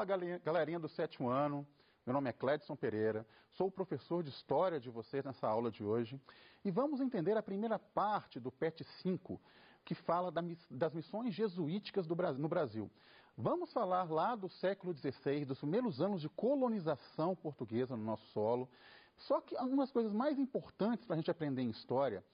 Fala, galerinha do 7º ano. Meu nome é Cledson Pereira, sou o professor de História de vocês nessa aula de hoje. E vamos entender a primeira parte do PET 5, que fala das missões jesuíticas no Brasil. Vamos falar lá do século XVI, dos primeiros anos de colonização portuguesa no nosso solo. Só que algumas coisas mais importantes para a gente aprender em História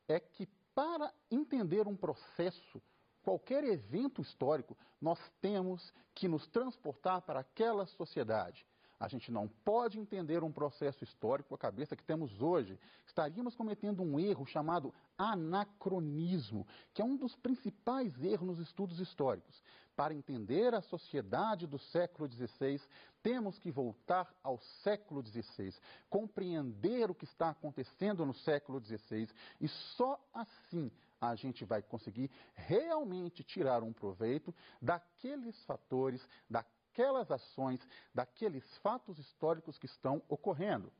é que para entender um processo, qualquer evento histórico, nós temos que nos transportar para aquela sociedade. A gente não pode entender um processo histórico com a cabeça que temos hoje. Estaríamos cometendo um erro chamado anacronismo, que é um dos principais erros nos estudos históricos. Para entender a sociedade do século XVI, temos que voltar ao século XVI, compreender o que está acontecendo no século XVI, e só assim a gente vai conseguir realmente tirar um proveito daqueles fatores, daquelas ações, daqueles fatos históricos que estão ocorrendo.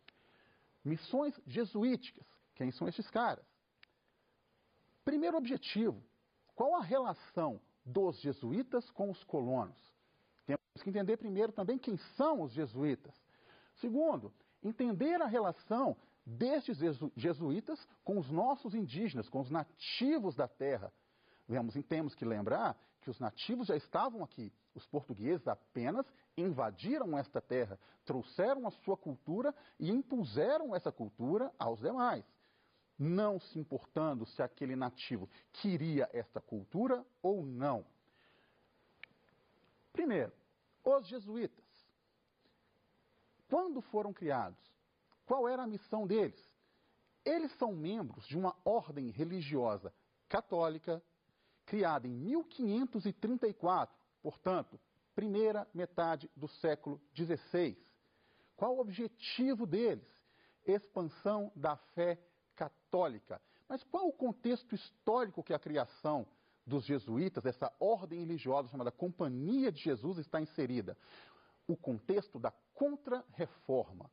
Missões jesuíticas. Quem são esses caras? Primeiro objetivo, qual a relação dos jesuítas com os colonos? Temos que entender primeiro também quem são os jesuítas. Segundo, entender a relação destes jesuítas com os nossos indígenas, com os nativos da terra. Temos que lembrar que os nativos já estavam aqui. Os portugueses apenas invadiram esta terra, trouxeram a sua cultura e impuseram essa cultura aos demais, não se importando se aquele nativo queria esta cultura ou não. Primeiro, os jesuítas. Quando foram criados? Qual era a missão deles? Eles são membros de uma ordem religiosa católica, criada em 1534, portanto, primeira metade do século XVI. Qual o objetivo deles? Expansão da fé católica. Mas qual o contexto histórico que a criação dos jesuítas, essa ordem religiosa chamada Companhia de Jesus, está inserida? O contexto da Contra-Reforma.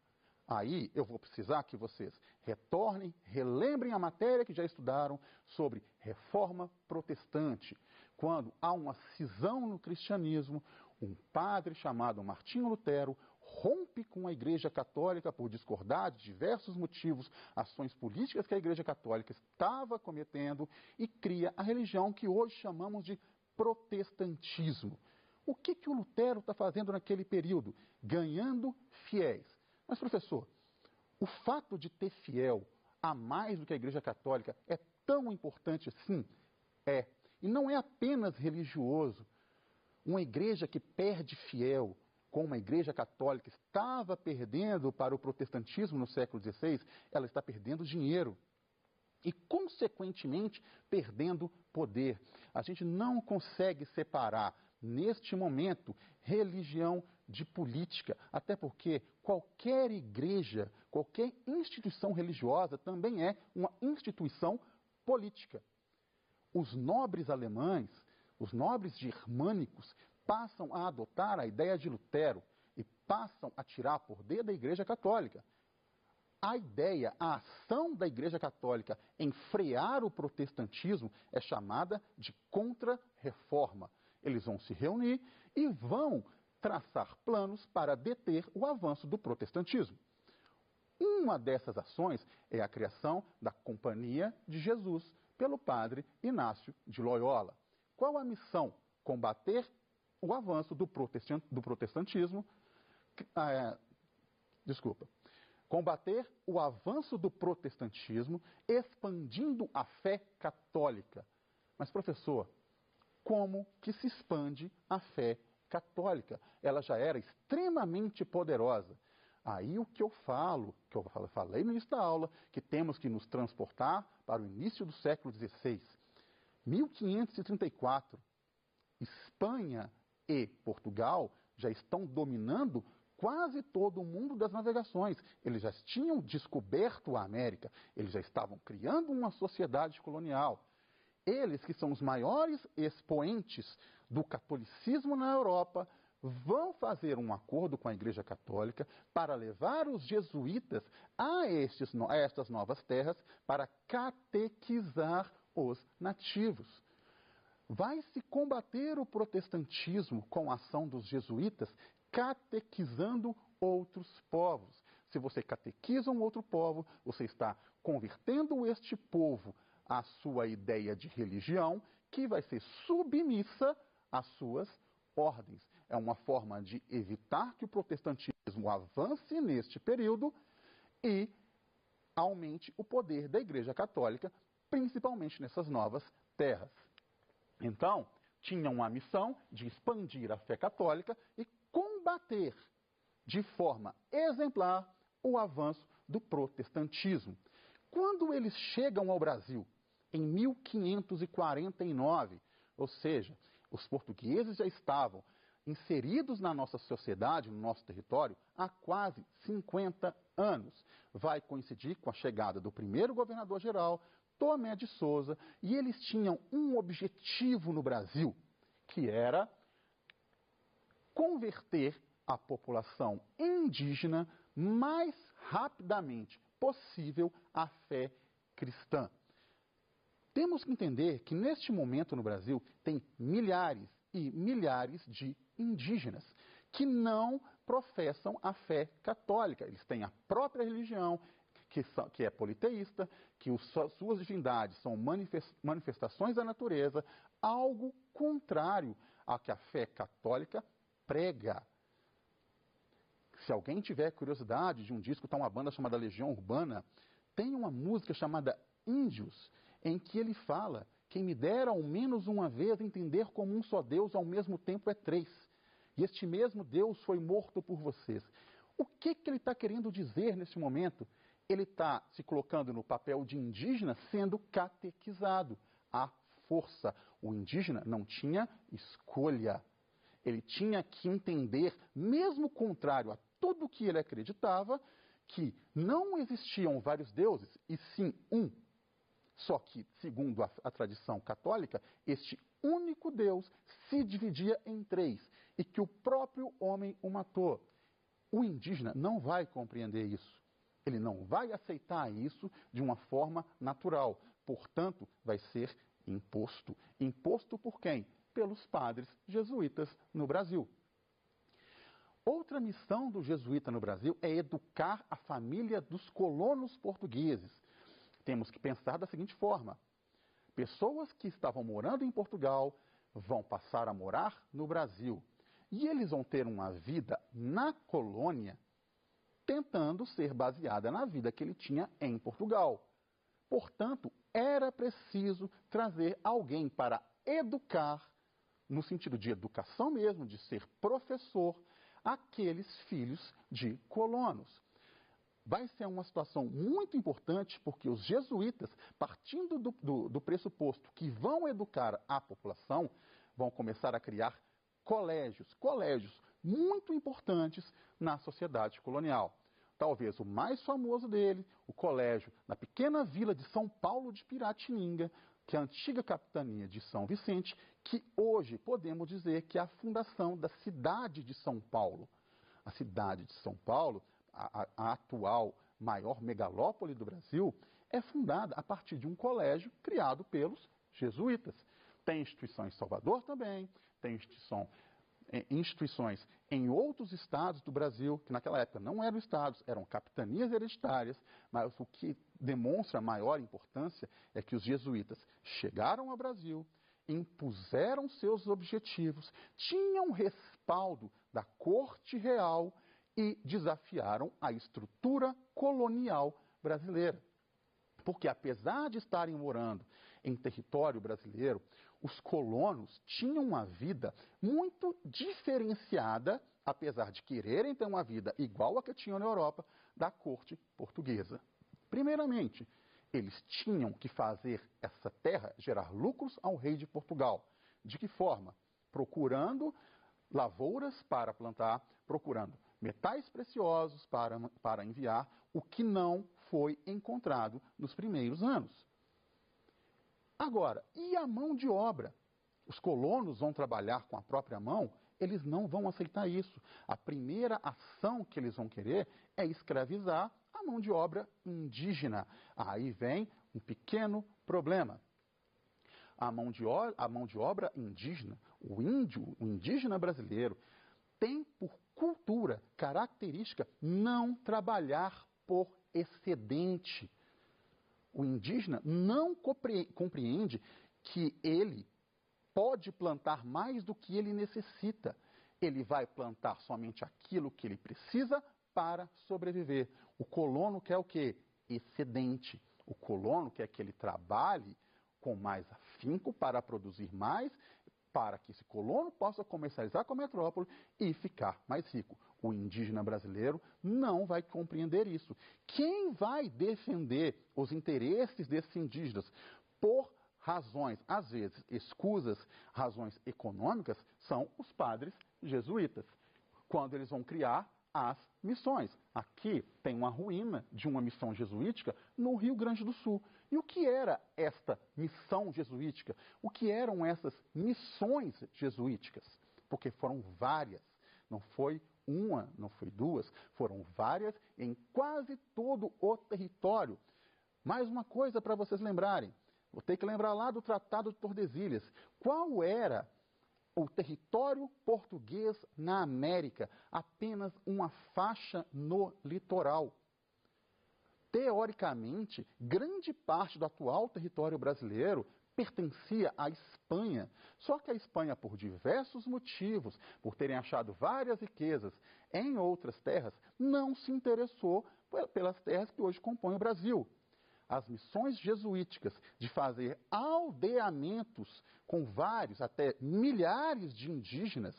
Aí eu vou precisar que vocês retornem, relembrem a matéria que já estudaram sobre reforma protestante. Quando há uma cisão no cristianismo, um padre chamado Martinho Lutero rompe com a Igreja Católica por discordar de diversos motivos, ações políticas que a Igreja Católica estava cometendo, e cria a religião que hoje chamamos de protestantismo. O que o Lutero está fazendo naquele período? Ganhando fiéis. Mas, professor, o fato de ter fiel a mais do que a Igreja Católica é tão importante assim? É. E não é apenas religioso. Uma igreja que perde fiel, como a Igreja Católica estava perdendo para o protestantismo no século XVI, ela está perdendo dinheiro. E, consequentemente, perdendo poder. A gente não consegue separar, neste momento, religião de política, até porque qualquer igreja, qualquer instituição religiosa também é uma instituição política. Os nobres alemães, os nobres germânicos, passam a adotar a ideia de Lutero e passam a tirar poder da Igreja Católica. A ideia, a ação da Igreja Católica em frear o protestantismo é chamada de Contra-Reforma. Eles vão se reunir e vão traçar planos para deter o avanço do protestantismo. Uma dessas ações é a criação da Companhia de Jesus pelo padre Inácio de Loyola. Qual a missão? Combater o avanço do protestantismo. Combater o avanço do protestantismo, expandindo a fé católica. Mas, professor, como que se expande a fé católica? Ela já era extremamente poderosa. Aí o que eu falei no início da aula, que temos que nos transportar para o início do século XVI. 1534, Espanha e Portugal já estão dominando quase todo o mundo das navegações. Eles já tinham descoberto a América, eles já estavam criando uma sociedade colonial. Eles, que são os maiores expoentes do catolicismo na Europa, vão fazer um acordo com a Igreja Católica para levar os jesuítas a estas novas terras para catequizar os nativos. Vai-se combater o protestantismo com a ação dos jesuítas catequizando outros povos. Se você catequiza um outro povo, você está convertendo este povo à sua ideia de religião, que vai ser submissa às suas ordens. É uma forma de evitar que o protestantismo avance neste período e aumente o poder da Igreja Católica, principalmente nessas novas terras. Então, tinham a missão de expandir a fé católica e combater de forma exemplar o avanço do protestantismo. Quando eles chegam ao Brasil, em 1549, ou seja, os portugueses já estavam inseridos na nossa sociedade, no nosso território, há quase 50 anos. Vai coincidir com a chegada do primeiro governador-geral, Tomé de Souza, e eles tinham um objetivo no Brasil, que era converter a população indígena mais rapidamente possível à fé cristã. Temos que entender que neste momento no Brasil tem milhares e milhares de indígenas que não professam a fé católica. Eles têm a própria religião, que é politeísta, que suas divindades são manifestações da natureza, algo contrário ao que a fé católica prega. Se alguém tiver curiosidade de um disco, está uma banda chamada Legião Urbana, tem uma música chamada Índios, em que ele fala: quem me dera ao menos uma vez entender como um só Deus ao mesmo tempo é três. E este mesmo Deus foi morto por vocês. O que ele está querendo dizer nesse momento? Ele está se colocando no papel de indígena sendo catequizado à força. O indígena não tinha escolha. Ele tinha que entender, mesmo contrário a tudo que ele acreditava, que não existiam vários deuses, e sim um. Só que, segundo a tradição católica, este único Deus se dividia em três e que o próprio homem o matou. O indígena não vai compreender isso. Ele não vai aceitar isso de uma forma natural. Portanto, vai ser imposto. Imposto por quem? Pelos padres jesuítas no Brasil. Outra missão do jesuíta no Brasil é educar a família dos colonos portugueses. Temos que pensar da seguinte forma: pessoas que estavam morando em Portugal vão passar a morar no Brasil. E eles vão ter uma vida na colônia tentando ser baseada na vida que ele tinha em Portugal. Portanto, era preciso trazer alguém para educar, no sentido de educação mesmo, de ser professor, aqueles filhos de colonos. Vai ser uma situação muito importante, porque os jesuítas, partindo do pressuposto que vão educar a população, vão começar a criar colégios muito importantes na sociedade colonial. Talvez o mais famoso dele, o colégio na pequena vila de São Paulo de Piratininga, que é a antiga capitania de São Vicente, que hoje podemos dizer que é a fundação da cidade de São Paulo. A cidade de São Paulo, a atual maior megalópole do Brasil, é fundada a partir de um colégio criado pelos jesuítas. Tem instituição em Salvador também, tem instituições em outros estados do Brasil, que naquela época não eram estados, eram capitanias hereditárias, mas o que demonstra maior importância é que os jesuítas chegaram ao Brasil, impuseram seus objetivos, tinham respaldo da corte real e desafiaram a estrutura colonial brasileira. Porque apesar de estarem morando em território brasileiro, os colonos tinham uma vida muito diferenciada, apesar de quererem ter uma vida igual a que tinham na Europa, da corte portuguesa. Primeiramente, eles tinham que fazer essa terra gerar lucros ao rei de Portugal. De que forma? Procurando lavouras para plantar, procurando metais preciosos para enviar, o que não foi encontrado nos primeiros anos. Agora, e a mão de obra? Os colonos vão trabalhar com a própria mão? Eles não vão aceitar isso. A primeira ação que eles vão querer é escravizar a mão de obra indígena. Aí vem um pequeno problema. A mão de obra indígena, o indígena brasileiro, tem por cultura, característica, não trabalhar por excedente. O indígena não compreende que ele pode plantar mais do que ele necessita. Ele vai plantar somente aquilo que ele precisa para sobreviver. O colono quer o quê? Excedente. O colono quer que ele trabalhe com mais afinco para produzir mais, para que esse colono possa comercializar com a metrópole e ficar mais rico. O indígena brasileiro não vai compreender isso. Quem vai defender os interesses desses indígenas por razões, às vezes escusas, razões econômicas, são os padres jesuítas, quando eles vão criar as missões. Aqui tem uma ruína de uma missão jesuítica no Rio Grande do Sul. E o que era esta missão jesuítica? O que eram essas missões jesuíticas? Porque foram várias, não foi uma, não foi duas, foram várias em quase todo o território. Mais uma coisa para vocês lembrarem, vou ter que lembrar lá do Tratado de Tordesilhas. Qual era o território português na América? Apenas uma faixa no litoral. Teoricamente, grande parte do atual território brasileiro pertencia à Espanha. Só que a Espanha, por diversos motivos, por terem achado várias riquezas em outras terras, não se interessou pelas terras que hoje compõem o Brasil. As missões jesuíticas de fazer aldeamentos com vários, até milhares de indígenas,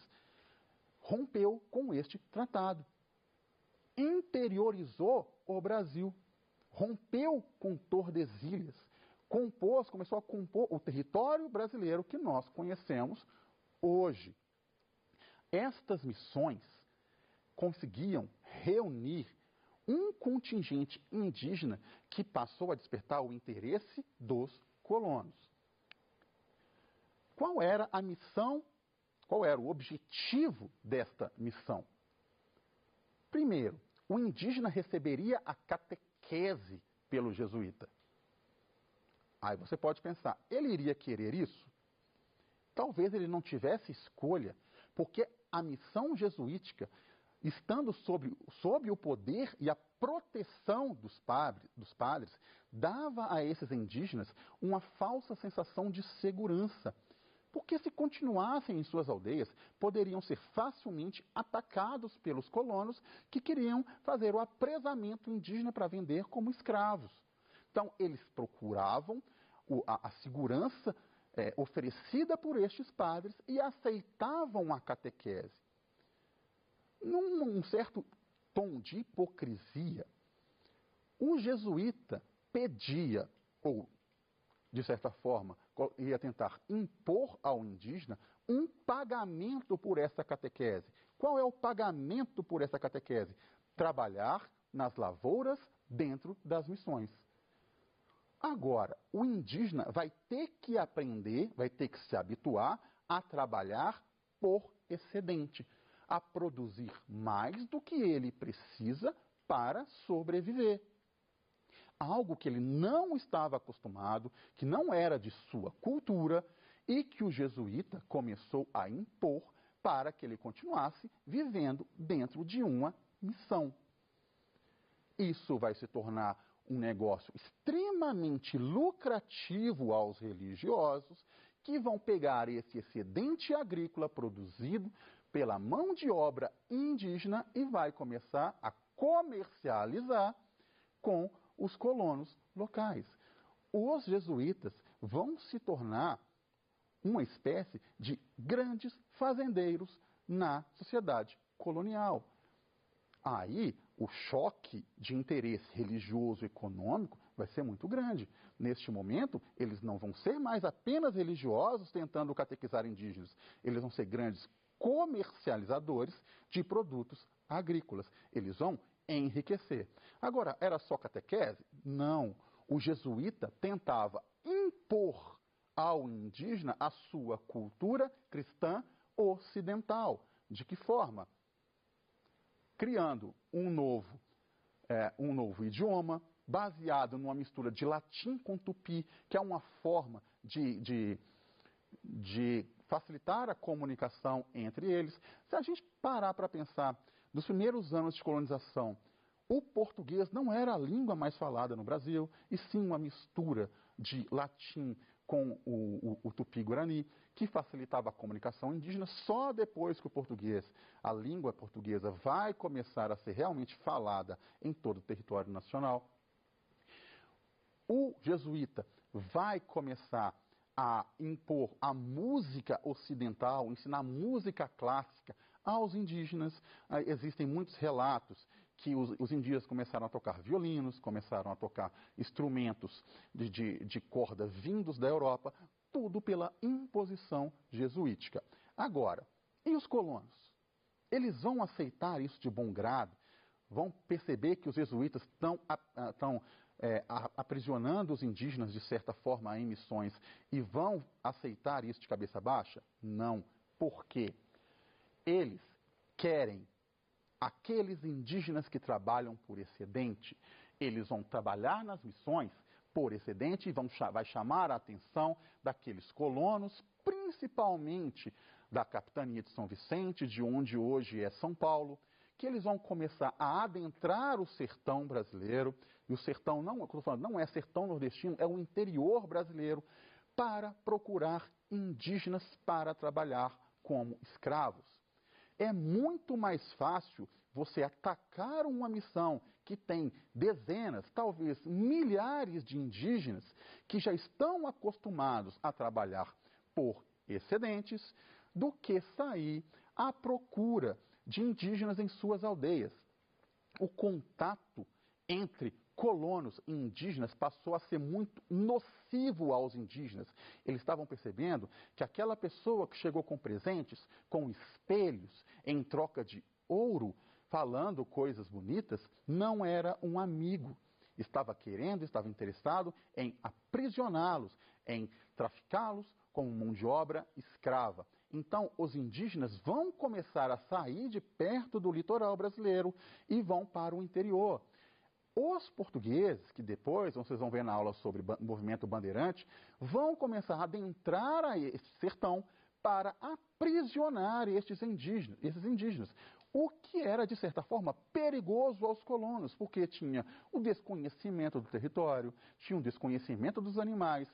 rompeu com este tratado. Interiorizou o Brasil, rompeu com Tordesilhas, começou a compor o território brasileiro que nós conhecemos hoje. Estas missões conseguiam reunir um contingente indígena que passou a despertar o interesse dos colonos. Qual era a missão, qual era o objetivo desta missão? Primeiro, o indígena receberia a catequese pelo jesuíta. Aí você pode pensar, ele iria querer isso? Talvez ele não tivesse escolha, porque a missão jesuítica, estando sob o poder e a proteção dos padres, dava a esses indígenas uma falsa sensação de segurança. Porque se continuassem em suas aldeias, poderiam ser facilmente atacados pelos colonos que queriam fazer o apresamento indígena para vender como escravos. Então, eles procuravam a segurança oferecida por estes padres e aceitavam a catequese. Num certo tom de hipocrisia, o jesuíta pedia, ou, de certa forma, ia tentar impor ao indígena um pagamento por essa catequese. Qual é o pagamento por essa catequese? Trabalhar nas lavouras dentro das missões. Agora, o indígena vai ter que aprender, vai ter que se habituar a trabalhar por excedente, a produzir mais do que ele precisa para sobreviver. Algo que ele não estava acostumado, que não era de sua cultura e que o jesuíta começou a impor para que ele continuasse vivendo dentro de uma missão. Isso vai se tornar um negócio extremamente lucrativo aos religiosos, que vão pegar esse excedente agrícola produzido pela mão de obra indígena e vai começar a comercializar com os colonos locais. Os jesuítas vão se tornar uma espécie de grandes fazendeiros na sociedade colonial. Aí, o choque de interesse religioso e econômico vai ser muito grande. Neste momento, eles não vão ser mais apenas religiosos tentando catequizar indígenas. Eles vão ser grandes comercializadores de produtos agrícolas. Eles vão enriquecer. Agora, era só catequese? Não. O jesuíta tentava impor ao indígena a sua cultura cristã ocidental. De que forma? Criando um novo idioma, baseado numa mistura de latim com tupi, que é uma forma de facilitar a comunicação entre eles. Se a gente parar para pensar, nos primeiros anos de colonização, o português não era a língua mais falada no Brasil, e sim uma mistura de latim com o tupi-guarani, que facilitava a comunicação indígena. Só depois que o português, a língua portuguesa, vai começar a ser realmente falada em todo o território nacional, o jesuíta vai começar a impor a música ocidental, ensinar música clássica aos indígenas. Existem muitos relatos que os indígenas começaram a tocar violinos, começaram a tocar instrumentos de corda vindos da Europa, tudo pela imposição jesuítica. Agora, e os colonos? Eles vão aceitar isso de bom grado? Vão perceber que os jesuítas estão aprisionando os indígenas, de certa forma, em missões, e vão aceitar isso de cabeça baixa? Não. Por quê? Eles querem aqueles indígenas que trabalham por excedente. Eles vão trabalhar nas missões por excedente e vai chamar a atenção daqueles colonos, principalmente da capitania de São Vicente, de onde hoje é São Paulo, que eles vão começar a adentrar o sertão brasileiro, e o sertão não é sertão nordestino, é o interior brasileiro, para procurar indígenas para trabalhar como escravos. É muito mais fácil você atacar uma missão que tem dezenas, talvez milhares de indígenas que já estão acostumados a trabalhar por excedentes, do que sair à procura de indígenas em suas aldeias. O contato entre colonos e indígenas passou a ser muito nocivo aos indígenas. Eles estavam percebendo que aquela pessoa que chegou com presentes, com espelhos, em troca de ouro, falando coisas bonitas, não era um amigo. Estava interessado em aprisioná-los, em traficá-los como mão de obra escrava. Então, os indígenas vão começar a sair de perto do litoral brasileiro e vão para o interior. Os portugueses, que depois vocês vão ver na aula sobre o movimento bandeirante, vão começar a adentrar a esse sertão para aprisionar esses indígenas. O que era, de certa forma, perigoso aos colonos, porque tinha o desconhecimento do território, tinha o desconhecimento dos animais,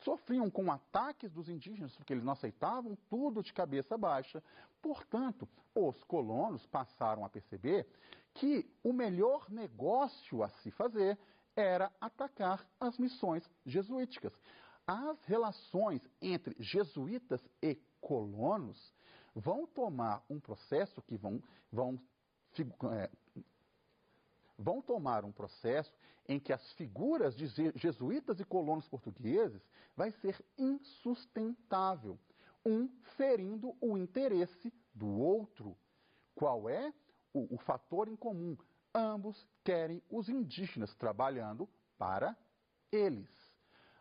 sofriam com ataques dos indígenas, porque eles não aceitavam tudo de cabeça baixa. Portanto, os colonos passaram a perceber que o melhor negócio a se fazer era atacar as missões jesuíticas. As relações entre jesuítas e colonos vão tomar um processo que vão tomar um processo em que as figuras de jesuítas e colonos portugueses vai ser insustentável, um ferindo o interesse do outro. Qual é o fator em comum? Ambos querem os indígenas trabalhando para eles.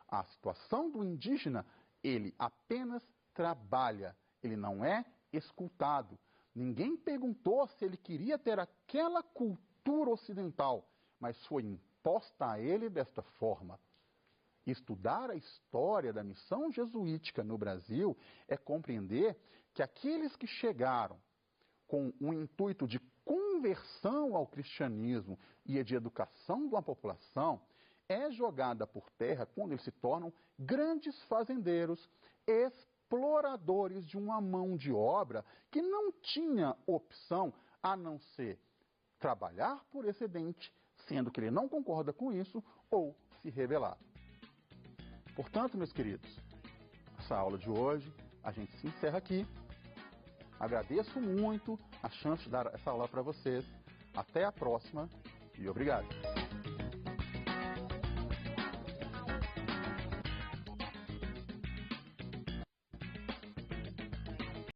A situação do indígena, ele apenas trabalha, ele não é escutado. Ninguém perguntou se ele queria ter aquela cultura ocidental, mas foi imposta a ele desta forma. Estudar a história da missão jesuítica no Brasil é compreender que aqueles que chegaram com o intuito de conversão ao cristianismo e de educação de uma população é jogada por terra quando eles se tornam grandes fazendeiros, exploradores de uma mão de obra que não tinha opção a não ser trabalhar por excedente, sendo que ele não concorda com isso, ou se rebelar. Portanto, meus queridos, essa aula de hoje, a gente se encerra aqui. Agradeço muito a chance de dar essa aula para vocês. Até a próxima e obrigado.